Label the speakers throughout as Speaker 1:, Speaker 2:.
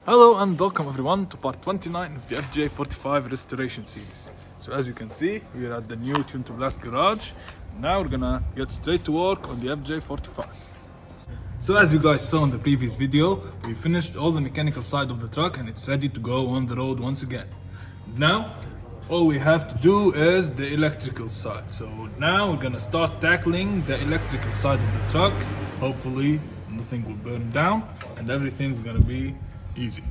Speaker 1: Hello and welcome everyone to part 29 of the FJ45 restoration series. So as you can see, we're at the new Tune to Blast garage. Now we're gonna get straight to work on the FJ45. So as you guys saw in the previous video, we finished all the mechanical side of the truck and it's ready to go on the road once again. Now, all we have to do is the electrical side. So now we're gonna start tackling the electrical side of the truck. Hopefully nothing will burn down and everything's gonna be easy.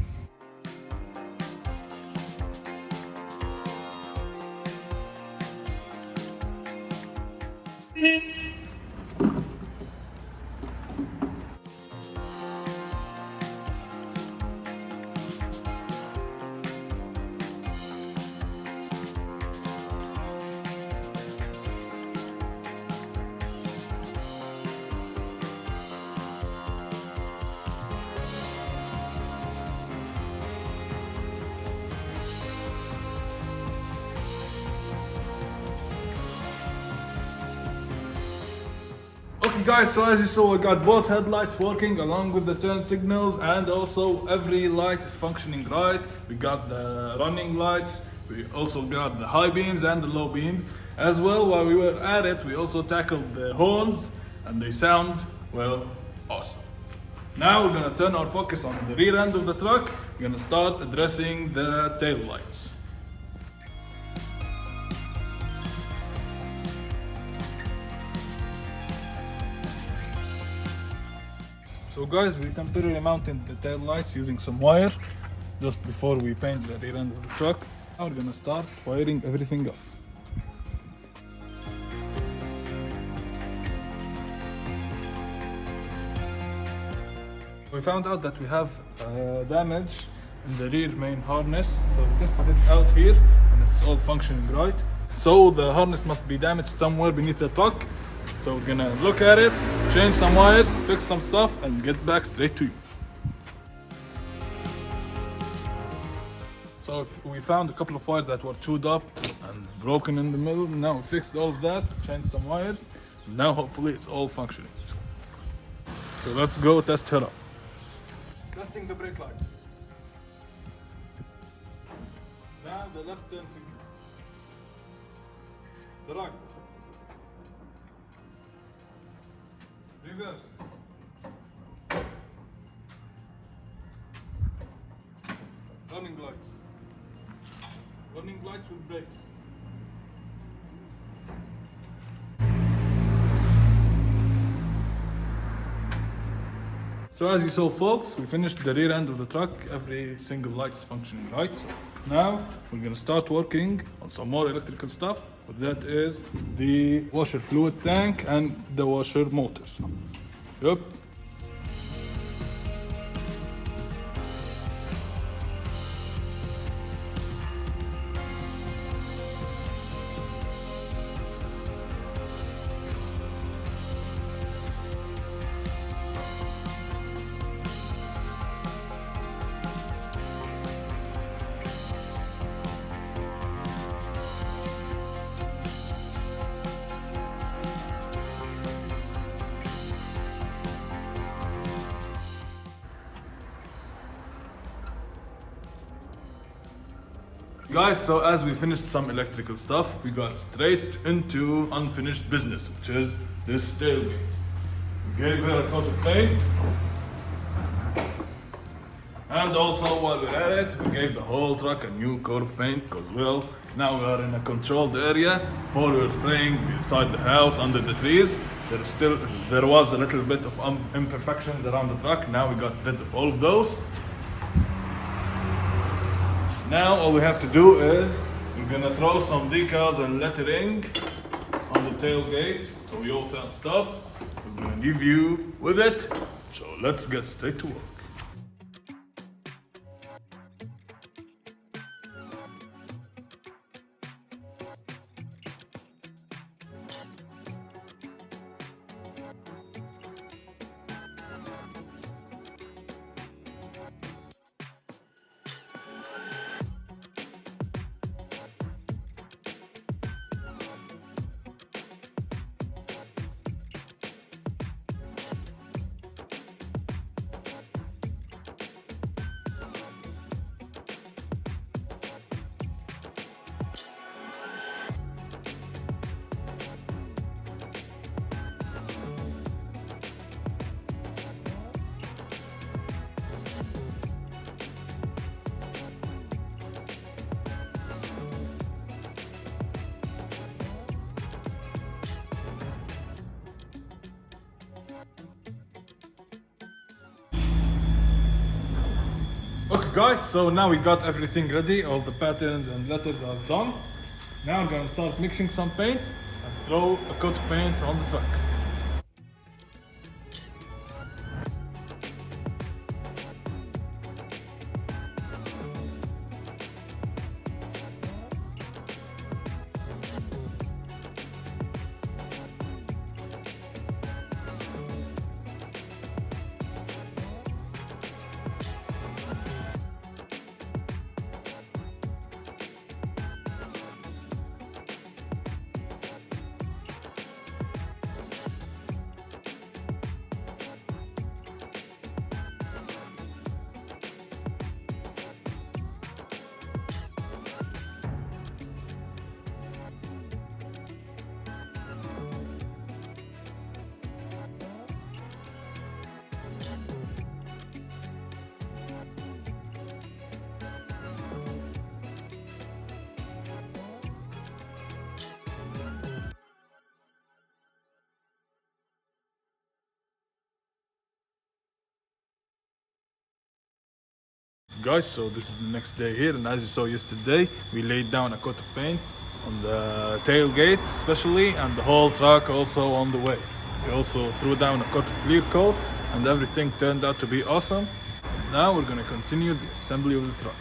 Speaker 1: Okay guys, so as you saw, I got both headlights working along with the turn signals, and also every light is functioning right. We got the running lights, we also got the high beams and the low beams. As well, while we were at it, we also tackled the horns and they sound, well, awesome. Now we're gonna turn our focus on the rear end of the truck. We're gonna start addressing the tail lights. So guys, we temporarily mounted the tail lights using some wire just before we paint the rear end of the truck. Now we're gonna start wiring everything up. We found out that we have damage in the rear main harness, so we tested it out here and it's all functioning right. So the harness must be damaged somewhere beneath the truck. So we're gonna look at it, change some wires, fix some stuff, and get back straight to you. So we found a couple of wires that were chewed up and broken in the middle. Now we fixed all of that, changed some wires. Now hopefully it's all functioning. So let's go test her up. Testing the brake lights. Now the left turn signal. The right. Reverse. Running lights. Running lights with brakes. So as you saw folks, we finished the rear end of the truck. Every single light is functioning right. So now we're gonna start working on some more electrical stuff. That is the washer fluid tank and the washer motors. Yep. Guys, so as we finished some electrical stuff, we got straight into unfinished business, which is this tailgate. We gave her a coat of paint. And also, while we're at it, we gave the whole truck a new coat of paint, because, well, now we are in a controlled area. Before we were spraying beside the house, under the trees. There was a little bit of imperfections around the truck. Now we got rid of all of those. Now all we have to do is we're gonna throw some decals and lettering on the tailgate, Toyota stuff. We're gonna leave you with it. So let's get straight to work. guys, so now we got everything ready, all the patterns and letters are done. Now I'm gonna start mixing some paint and throw a coat of paint on the truck. Guys, so this is the next day here, and as you saw yesterday, we laid down a coat of paint on the tailgate especially, and the whole truck also on the way. We also threw down a coat of clear coat, and everything turned out to be awesome. Now we're gonna continue the assembly of the truck.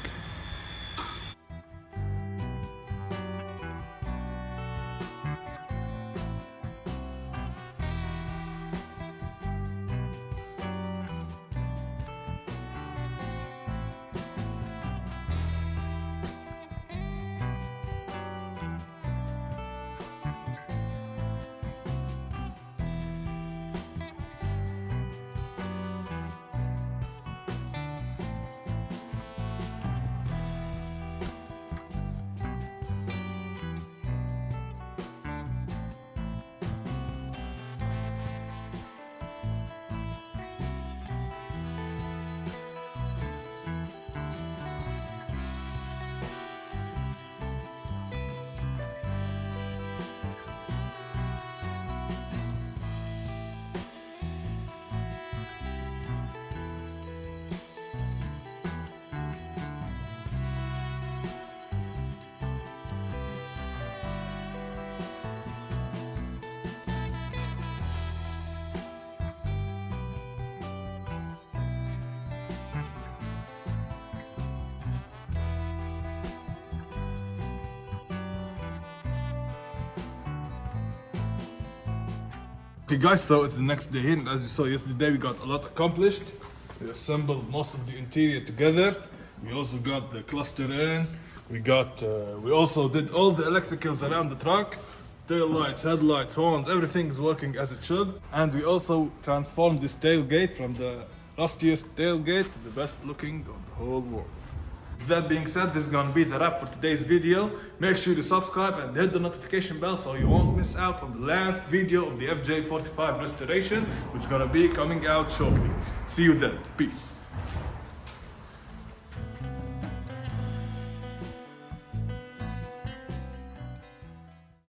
Speaker 1: Okay guys, so it's the next day here, and as you saw yesterday we got a lot accomplished. We assembled most of the interior together. We also got the cluster in. We also did all the electricals around the truck. Tail lights, headlights, horns, everything is working as it should. And we also transformed this tailgate from the rustiest tailgate to the best looking on the whole world. With that being said, this is gonna be the wrap for today's video. Make sure to subscribe and hit the notification bell so you won't miss out on the last video of the FJ45 restoration, which is gonna be coming out shortly. See you then. Peace.